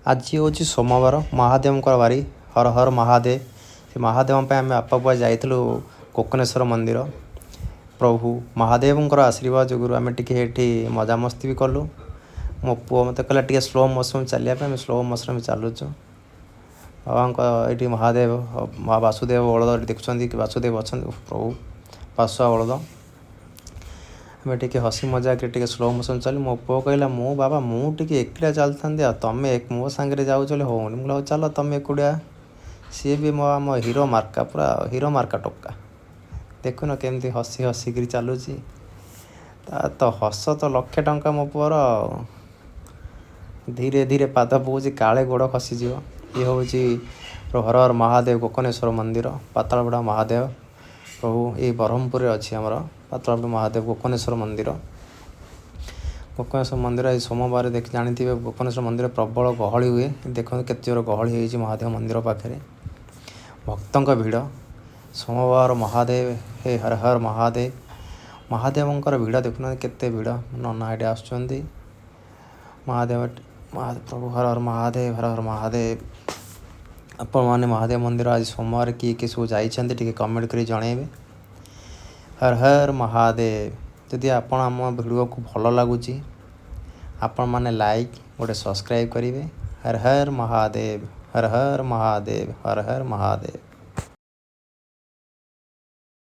आज हूँ सोमवार महादेव बारी हर हर महादेव से महादेव आम बापा बुआ जाइलु कोकनेश्वर मंदिर प्रभु महादेव आशीर्वाद जो आम टे मजामस्ती भी कलु मो पुओ मत कहला टे स्लो मोशन चलिए स्लो मोशन चलुचु बाबा ये महादेव वासुदेव बलद देखुं कि वासुदेव अच्छा प्रभु वासुआ बलद आम टे हसी मजाक टे स्लो मोशन चल मो पुओ कहला मु बाबा मुझे एकला चलता तुम मो सांगे जाऊँ होनी मुझे चल तुम एकुड़िया सी भी मो आम हीरो मार्का पूरा हीरो मार्का टोका देखुन केमती हसी हसिक चलुची तो हस तो लक्षे टंका मो पुअर धीरे धीरे पाद पकाऊँ काले गोड़ खसीज ये हूँ हर हर महादेव कोकनेश्वर मंदिर पातालबुड़ा महादेव प्रभु ये ब्रह्मपुर अच्छी आमर पातालबुड़ा महादेव कोकनेश्वर मंदिर आज सोमवार देख जानी कोकनेश्वर मंदिर प्रबल गहली हुए देखो केत जोर गहली हो महादेव मंदिर पाखे भक्तों भिड़ सोमवार महादेव हे हर हर महादेव महादेवंकर भिड़ देखुना केते भिड़ नना ये आस महादेव प्रभु हर हर महादेव आपण मैंने महादेव मंदिर आज सोमवार किए सब जाइए कमेंट कर जनइबे हर हर महादेव जदि आपण आम वीडियो को भल लगुच आपण मैंने लाइक गोटे सब्सक्राइब करेंगे हर हर महादेव हर हर महादेव हर हर महादेव।